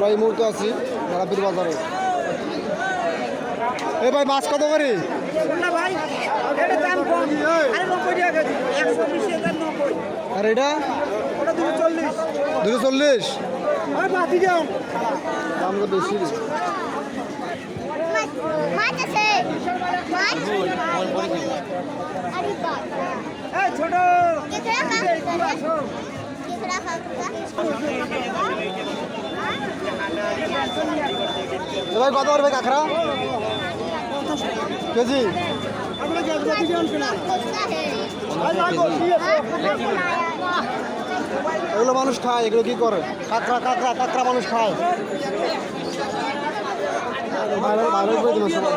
আমরা এই মুহূর্তে আছি তারাপীর বাজারে। এই ভাই মাছ কত করে? আর এটা 240। দাম তো বেশি। ভাই কত করবে কাঁকড়া কেজি? এগুলো মানুষ খায়, এগুলো কি করে? কাঁকড়া কাঁকড়া কাঁকড়া মানুষ খায়। ভাইরাল করে দিল সবাই।